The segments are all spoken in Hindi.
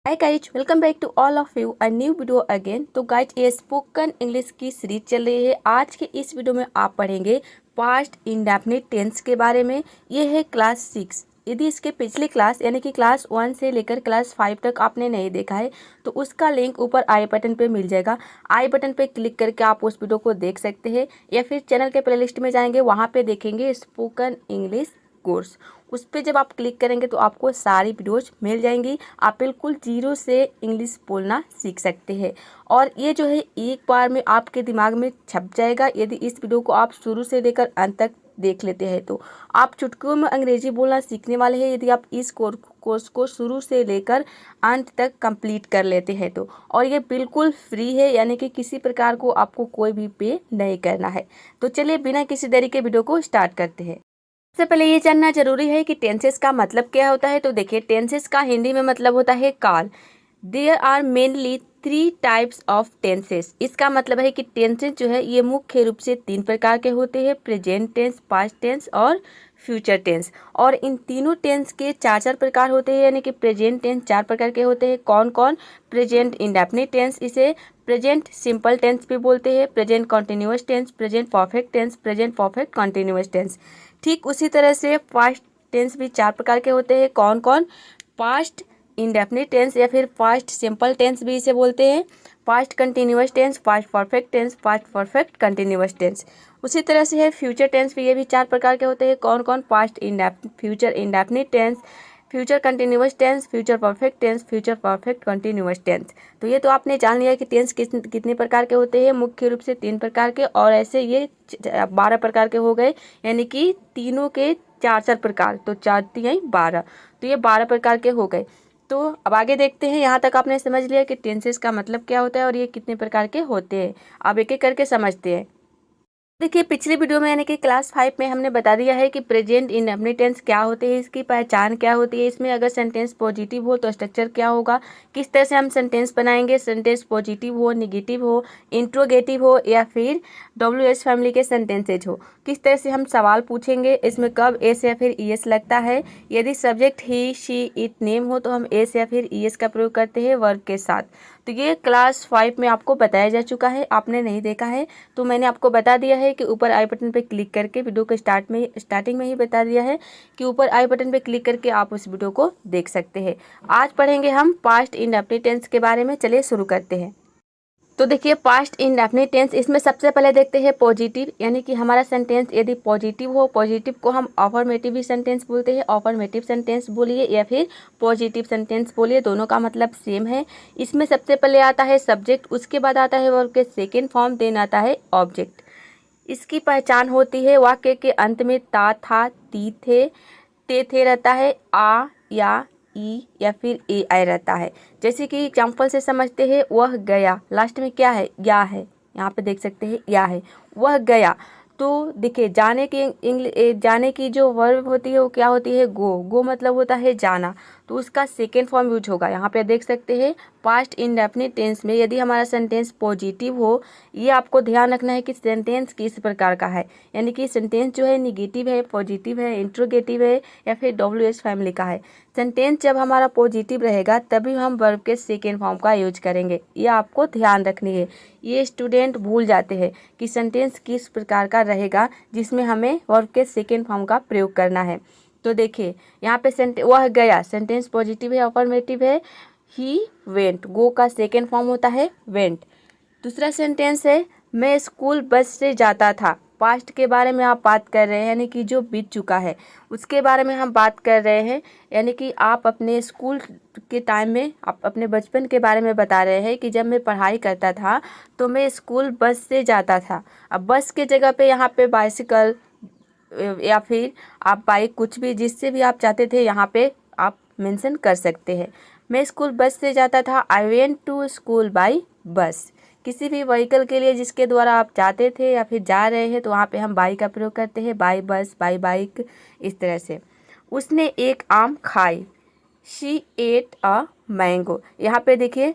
Hi guys, welcome back to all of you a new video again. तो गाइज, ये स्पोकन इंग्लिश की सीरीज चल रही है। आज के इस वीडियो में आप पढ़ेंगे पास्ट इंडेफिनिट टेंस के बारे में। ये है क्लास 6। यदि इसके पिछली क्लास यानी कि क्लास 1 से लेकर क्लास 5 तक आपने नहीं देखा है तो उसका लिंक ऊपर आई बटन पे मिल जाएगा। आई बटन पे क्लिक करके आप उस वीडियो को देख सकते हैं, या फिर चैनल के प्लेलिस्ट में जाएंगे, वहाँ पे देखेंगे स्पोकन इंग्लिश कोर्स। उस पर जब आप क्लिक करेंगे तो आपको सारी वीडियोज मिल जाएंगी। आप बिल्कुल जीरो से इंग्लिश बोलना सीख सकते हैं, और ये जो है एक बार में आपके दिमाग में छप जाएगा यदि इस वीडियो को आप शुरू से लेकर अंत तक देख लेते हैं। तो आप चुटकियों में अंग्रेजी बोलना सीखने वाले हैं यदि आप इस कोर्स को शुरू से लेकर अंत तक कंप्लीट कर लेते हैं तो। और ये बिल्कुल फ्री है, यानी कि किसी प्रकार को आपको कोई भी पे नहीं करना है। तो चलिए बिना किसी देरी के वीडियो को स्टार्ट करते हैं। सबसे पहले ये जानना जरूरी है कि टेंसेस का मतलब क्या होता है। तो देखिए, टेंसेस का हिंदी में मतलब होता है काल। There are mainly 3 types of tenses. इसका मतलब है कि टेंसेस जो है ये मुख्य रूप से 3 प्रकार के होते हैं: प्रेजेंट टेंस, पास्ट टेंस और फ्यूचर टेंस। और इन तीनों टेंस के 4 प्रकार होते हैं, यानी कि प्रेजेंट टेंस 4 प्रकार के होते हैं। कौन कौन? प्रेजेंट इंडेफिनिट टेंस, इसे प्रेजेंट सिंपल टेंस भी बोलते हैं, present continuous tense, present perfect tense, present perfect continuous tense. ठीक उसी तरह से पास्ट टेंस भी 4 प्रकार के होते हैं। कौन कौन? पास्ट इंडेफिनिट टेंस या फिर पास्ट सिंपल टेंस भी इसे बोलते हैं, past continuous tense, past perfect tense, past perfect continuous tense. उसी तरह से है फ्यूचर टेंस भी, ये भी 4 प्रकार के होते हैं। कौन कौन? Past future indefinite tense, future continuous tense, future perfect tense, future perfect continuous tense. तो ये तो आपने जान लिया कि टेंस कितने प्रकार के होते हैं। मुख्य रूप से 3 प्रकार के, और ऐसे ये 12 प्रकार के हो गए, यानी कि तीनों के 4 प्रकार, तो 4 3 12, तो ये 12 प्रकार के हो गए। तो अब आगे देखते हैं। यहाँ तक आपने समझ लिया कि टेंसेस का मतलब क्या होता है और ये कितने प्रकार के होते हैं। अब एक एक करके समझते हैं। देखिए, पिछली वीडियो में यानी कि क्लास 5 में हमने बता दिया है कि प्रेजेंट इंडेफिनिट टेंस क्या होते हैं, इसकी पहचान क्या होती है, इसमें अगर सेंटेंस पॉजिटिव हो तो स्ट्रक्चर क्या होगा, किस तरह से हम सेंटेंस बनाएंगे, सेंटेंस पॉजिटिव हो, निगेटिव हो, इंट्रोगेटिव हो, या फिर WH फैमिली के सेंटेंसेज हो, किस तरह से हम सवाल पूछेंगे, इसमें कब एस या फिर ES लगता है, यदि subject he, she, it, name हो तो हम एस या फिर ES का प्रयोग करते हैं वर्ब के साथ। तो ये क्लास 5 में आपको बताया जा चुका है। आपने नहीं देखा है तो मैंने आपको बता दिया है कि ऊपर आई बटन पे क्लिक करके, वीडियो के स्टार्टिंग में ही बता दिया है कि ऊपर आई बटन पे क्लिक करके आप उस वीडियो को देख सकते हैं। आज पढ़ेंगे हम पास्ट इंडेफिनिट टेंस के बारे में। चलिए शुरू करते हैं। तो देखिए, पास्ट इंडेफिनिट टेंस, इसमें सबसे पहले देखते हैं पॉजिटिव, यानी कि हमारा सेंटेंस यदि पॉजिटिव हो, पॉजिटिव को हम अफर्मेटिव सेंटेंस बोलते हैं। अफर्मेटिव सेंटेंस बोलिए या फिर पॉजिटिव सेंटेंस बोलिए, दोनों का मतलब सेम है। इसमें सबसे पहले आता है सब्जेक्ट, उसके बाद आता है वर्ब के सेकेंड फॉर्म, देन आता है ऑब्जेक्ट। इसकी पहचान होती है वाक्य के अंत में ता, था, ती, थे, ते, थे रहता है, आ या ई या फिर ए आई रहता है। जैसे कि एग्जाम्पल से समझते हैं, वह गया, लास्ट में क्या है? या है, यहाँ पे देख सकते हैं या है, वह गया। तो देखिए, जाने की जो वर्ब होती है वो क्या होती है? गो मतलब होता है जाना, तो उसका सेकेंड फॉर्म यूज होगा। यहाँ पे देख सकते हैं पास्ट इंडेफिनिट टेंस में यदि हमारा सेंटेंस पॉजिटिव हो, ये आपको ध्यान रखना है कि सेंटेंस किस प्रकार का है, यानी कि सेंटेंस जो है निगेटिव है, पॉजिटिव है, इंट्रोगेटिव है, या फिर WH फैमिली का है। सेंटेंस जब हमारा पॉजिटिव रहेगा तभी हम वर्ब के सेकेंड फॉर्म का यूज करेंगे, ये आपको ध्यान रखनी है। ये स्टूडेंट भूल जाते हैं कि सेंटेंस किस प्रकार का रहेगा जिसमें हमें वर्ब के सेकेंड फॉर्म का प्रयोग करना है। तो देखिए, यहाँ पे वह गया, सेंटेंस पॉजिटिव है, अफर्मेटिव है। ही वेंट, गो का सेकेंड फॉर्म होता है वेंट। दूसरा सेंटेंस है, मैं स्कूल बस से जाता था। पास्ट के बारे में आप बात कर रहे हैं, यानी कि जो बीत चुका है उसके बारे में हम बात कर रहे हैं, यानी कि आप अपने स्कूल के टाइम में, आप अपने बचपन के बारे में बता रहे हैं कि जब मैं पढ़ाई करता था तो मैं स्कूल बस से जाता था। अब बस के जगह पे यहाँ पे बाइसिकल या फिर आप बाइक, कुछ भी, जिससे भी आप चाहते थे यहाँ पे आप मेंशन कर सकते हैं। मैं स्कूल बस से जाता था, I went to school by bus. किसी भी व्हीकल के लिए जिसके द्वारा आप जाते थे या फिर जा रहे हैं तो वहाँ पे हम बाई का प्रयोग करते हैं, बाई बस, बाई बाइक, इस तरह से। उसने एक आम खाई, शी एट अ मैंगो। यहाँ पे देखिए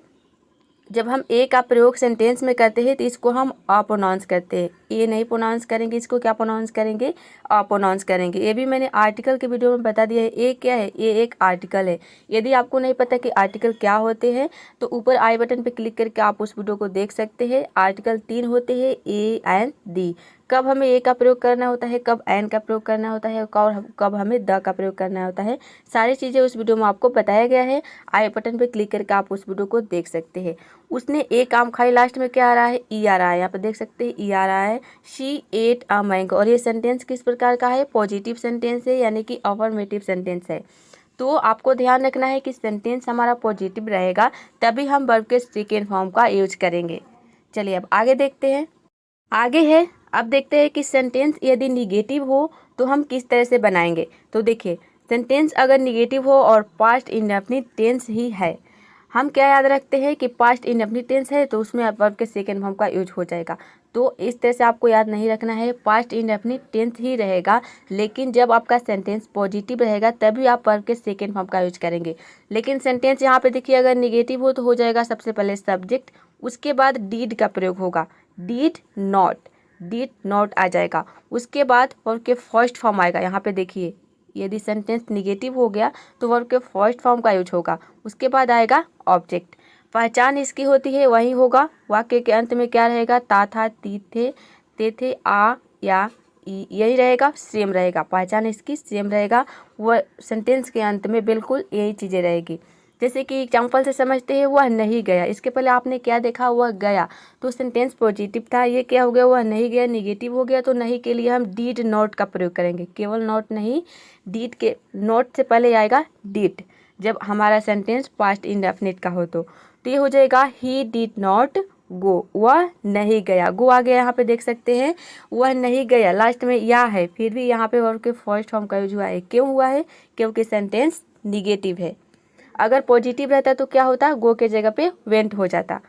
जब हम ए का प्रयोग सेंटेंस में करते हैं तो इसको हम अप्रोनाउंस करते हैं, ए नहीं प्रोनाउंस करेंगे, इसको क्या प्रोनाउंस करेंगे, अप्रोनाउंस करेंगे। ये भी मैंने आर्टिकल के वीडियो में बता दिया है। ए क्या है, ए एक आर्टिकल है। यदि आपको नहीं पता कि आर्टिकल क्या होते हैं तो ऊपर आई बटन पर क्लिक करके आप उस वीडियो को देख सकते हैं। आर्टिकल 3 होते हैं, ए एंड दी। कब हमें ए का प्रयोग करना होता है, कब एन का प्रयोग करना होता है, और कब हमें द का प्रयोग करना होता है, सारी चीज़ें उस वीडियो में आपको बताया गया है। आई बटन पे क्लिक करके आप उस वीडियो को देख सकते हैं। उसने एक आम खाई, लास्ट में क्या आ रहा है, ई आ रहा है, यहाँ पे देख सकते हैं ई आ रहा है। शी एट अ मैंगो, और ये सेंटेंस किस प्रकार का है, पॉजिटिव सेंटेंस है, यानी कि अफर्मेटिव सेंटेंस है। तो आपको ध्यान रखना है कि सेंटेंस हमारा पॉजिटिव रहेगा तभी हम वर्ब के सेकेंड फॉर्म का यूज करेंगे। चलिए अब आगे देखते हैं। आगे है, अब देखते हैं कि सेंटेंस यदि निगेटिव हो तो हम किस तरह से बनाएंगे। तो देखिए, सेंटेंस अगर निगेटिव हो और पास्ट इंडेफिनिट टेंस ही है, हम क्या याद रखते हैं कि पास्ट इंडेफिनिट टेंस है तो उसमें वर्ब के सेकेंड फॉर्म का यूज हो जाएगा। तो इस तरह से आपको याद नहीं रखना है, पास्ट इंडेफिनिट टेंस ही रहेगा, लेकिन जब आपका सेंटेंस पॉजिटिव रहेगा तभी आप वर्ब के सेकेंड फॉर्म का यूज करेंगे। लेकिन सेंटेंस यहाँ पे देखिए अगर निगेटिव हो तो हो जाएगा सबसे पहले सब्जेक्ट, उसके बाद डीड का प्रयोग होगा, डीड नॉट आ जाएगा। उसके बाद वर्ब के फर्स्ट फॉर्म आएगा। यहाँ पे देखिए, यदि सेंटेंस निगेटिव हो गया तो वर्ब के फर्स्ट फॉर्म का यूज होगा। उसके बाद आएगा ऑब्जेक्ट। पहचान इसकी होती है वही होगा। वाक्य के अंत में क्या रहेगा, ता था, ती थे, ते थे, आ या ई, यही रहेगा, सेम रहेगा। पहचान इसकी सेम रहेगा। वह सेंटेंस के अंत में बिल्कुल यही चीज़ें रहेगी। जैसे कि एग्जाम्पल से समझते हैं, वह नहीं गया। इसके पहले आपने क्या देखा, वह गया, तो सेंटेंस पॉजिटिव था। ये क्या हो गया, वह नहीं गया, निगेटिव हो गया। तो नहीं के लिए हम डीड नॉट का प्रयोग करेंगे। केवल नॉट नहीं, डीड के नॉट से पहले आएगा डीड, जब हमारा सेंटेंस पास्ट इंडेफिनिट का हो। तो ये हो जाएगा ही डिड नॉट गो, वह नहीं गया। गो आ गया, यहाँ पे देख सकते हैं, वह नहीं गया, लास्ट में या है, फिर भी यहाँ पे वर्ब के फर्स्ट फॉर्म का यूज हुआ है। क्यों हुआ है, क्योंकि सेंटेंस निगेटिव है। अगर पॉजिटिव रहता तो क्या होता, गो के जगह पे वेंट हो जाता।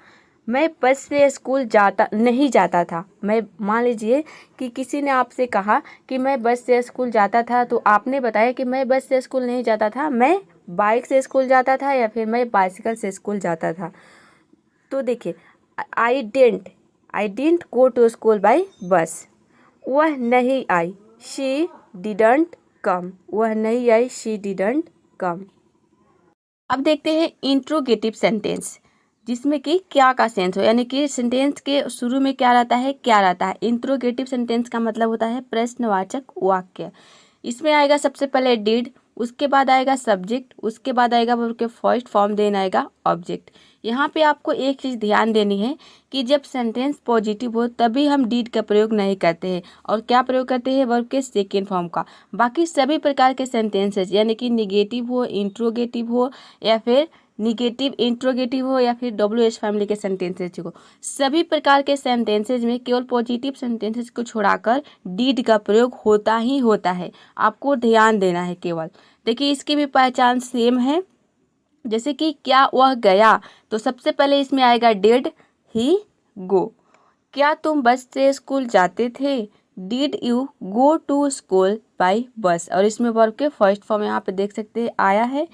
मैं बस से स्कूल नहीं जाता था। मैं, मान लीजिए कि किसी ने आपसे कहा कि मैं बस से स्कूल जाता था, तो आपने बताया कि मैं बस से स्कूल नहीं जाता था, मैं बाइक से स्कूल जाता था, या फिर मैं बाइसिकल से स्कूल जाता था। तो देखिए, I didn't go to school by bus. वह नहीं आई, शी डिडंट कम, वह नहीं आई, शी डिडंट कम। अब देखते हैं इंट्रोगेटिव सेंटेंस, जिसमें कि क्या का सेंस हो, यानी कि सेंटेंस के शुरू में क्या रहता है, क्या रहता है। इंट्रोगेटिव सेंटेंस का मतलब होता है प्रश्नवाचक वाक्य। इसमें आएगा सबसे पहले डिड, उसके बाद आएगा सब्जेक्ट, उसके बाद आएगा वर्ब के फर्स्ट फॉर्म, देन आएगा ऑब्जेक्ट। यहाँ पे आपको एक चीज़ ध्यान देनी है कि जब सेंटेंस पॉजिटिव हो तभी हम डिड का प्रयोग नहीं करते हैं, और क्या प्रयोग करते हैं, वर्ब के सेकेंड फॉर्म का। बाकी सभी प्रकार के सेंटेंसेस, यानी कि निगेटिव हो, इंट्रोगेटिव हो, या फिर निगेटिव इंट्रोगेटिव हो, या फिर WH फैमिली के सेंटेंसेज हो, सभी प्रकार के सेंटेंसेज में केवल पॉजिटिव सेंटेंसेज को छोड़ाकर डिड का प्रयोग होता ही होता है। आपको ध्यान देना है केवल। देखिए, इसकी भी पहचान सेम है। जैसे कि क्या वह गया, तो सबसे पहले इसमें आएगा डिड ही गो। क्या तुम बस से स्कूल जाते थे, did you go to school by bus, और इसमें वर्ब के फर्स्ट फॉर्म यहाँ पे देख सकते हैं आया है।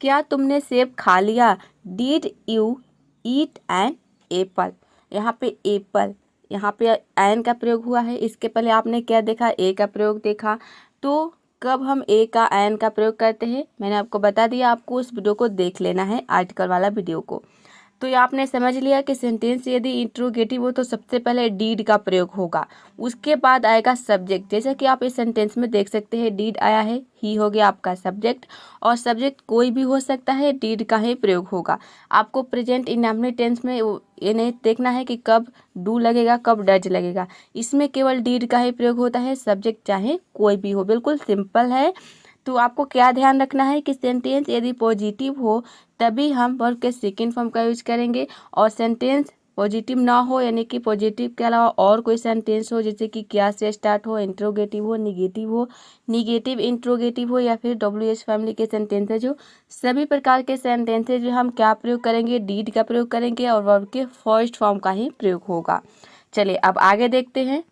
क्या तुमने सेब खा लिया, did you eat an apple. यहाँ पे एप्पल, यहाँ पे एन का प्रयोग हुआ है। इसके पहले आपने क्या देखा, ए का प्रयोग देखा। तो कब हम ए का एन का प्रयोग करते हैं, मैंने आपको बता दिया, आपको उस वीडियो को देख लेना है, आर्टिकल वाला वीडियो को। तो ये आपने समझ लिया कि सेंटेंस यदि इंट्रोगेटिव हो तो सबसे पहले डीड का प्रयोग होगा, उसके बाद आएगा सब्जेक्ट। जैसे कि आप इस सेंटेंस में देख सकते हैं, डीड आया है, ही हो गया आपका सब्जेक्ट, और सब्जेक्ट कोई भी हो सकता है, डीड का ही प्रयोग होगा। आपको प्रेजेंट इंडेफिनिट टेंस में ये नहीं देखना है कि कब डू लगेगा, कब डज लगेगा। इसमें केवल डीड का ही प्रयोग होता है, सब्जेक्ट चाहे कोई भी हो, बिल्कुल सिंपल है। तो आपको क्या ध्यान रखना है कि सेंटेंस यदि पॉजिटिव हो तभी हम वर्ब के सेकेंड फॉर्म का यूज करेंगे, और सेंटेंस पॉजिटिव ना हो, यानी कि पॉजिटिव के अलावा और कोई सेंटेंस हो, जैसे कि क्या से स्टार्ट हो, इंट्रोगेटिव हो, निगेटिव इंट्रोगेटिव हो, या फिर WH फैमिली के सेंटेंसेज हो, सभी प्रकार के सेंटेंसेज में हम क्या प्रयोग करेंगे, डीड का प्रयोग करेंगे, और वर्ब के फर्स्ट फॉर्म का ही प्रयोग होगा। चलिए अब आगे देखते हैं।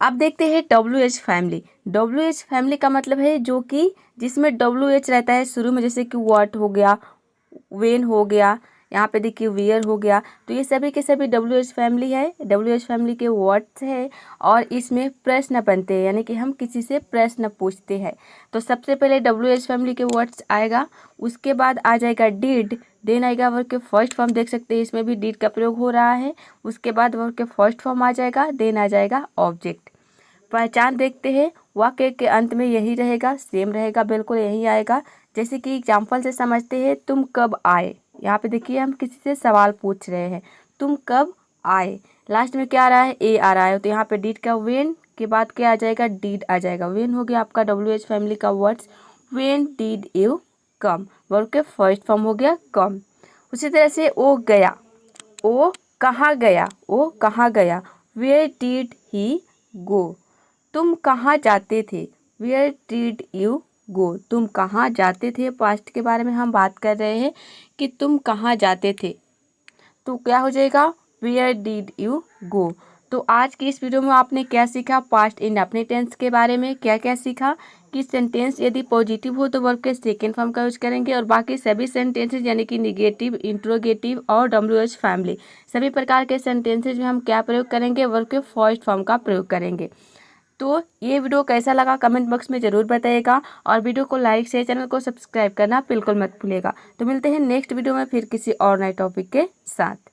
अब देखते हैं WH फैमिली। WH फैमिली का मतलब है जो कि जिसमें WH रहता है शुरू में, जैसे कि व्हाट हो गया, वेन हो गया, यहाँ पे देखिए वेयर हो गया। तो ये सभी के सभी WH फैमिली है, WH फैमिली के वर्ड्स है और इसमें प्रश्न बनते हैं, यानी कि हम किसी से प्रश्न पूछते हैं। तो सबसे पहले WH फैमिली के वर्ड्स आएगा, उसके बाद आ जाएगा डिड, देन आएगा वर्ब के फर्स्ट फॉर्म, देख सकते हैं इसमें भी डिड का प्रयोग हो रहा है। उसके बाद वर्ब के फर्स्ट फॉर्म आ जाएगा, देन आ जाएगा ऑब्जेक्ट। पहचान देखते हैं, वाक्य के अंत में यही रहेगा, सेम रहेगा, बिल्कुल यही आएगा। जैसे कि एग्जाम्पल से समझते हैं, तुम कब आए। यहाँ पे देखिए हम किसी से सवाल पूछ रहे हैं, तुम कब आए। लास्ट में क्या आ रहा है, ए आ रहा है, तो यहाँ पे डिड का वेन के बाद क्या आ जाएगा, डीड आ जाएगा। वेन हो गया आपका WH फैमिली का words, when did you come, verb के फर्स्ट फॉर्म हो गया कम। उसी तरह से ओ गया, ओ कहाँ गया, ओ कहाँ गया, वेयर डिड ही गो। तुम कहाँ जाते थे, वेयर डिड यू गो, तुम कहाँ जाते थे। पास्ट के बारे में हम बात कर रहे हैं कि तुम कहाँ जाते थे, तो क्या हो जाएगा, वेयर डिड यू गो। तो आज की इस वीडियो में आपने क्या सीखा, पास्ट इंडेफिनिट टेंस के बारे में क्या क्या सीखा कि सेंटेंस यदि पॉजिटिव हो तो वर्ब के सेकेंड फॉर्म का यूज करेंगे, और बाकी सभी सेंटेंसेज यानी कि निगेटिव, इंट्रोगेटिव और WH फैमिली सभी प्रकार के सेंटेंसेज में हम क्या प्रयोग करेंगे, वर्ब के फर्स्ट फॉर्म का प्रयोग करेंगे। तो ये वीडियो कैसा लगा कमेंट बॉक्स में ज़रूर बताइएगा, और वीडियो को लाइक शेयर, चैनल को सब्सक्राइब करना बिल्कुल मत भूलिएगा। तो मिलते हैं नेक्स्ट वीडियो में फिर किसी और नए टॉपिक के साथ।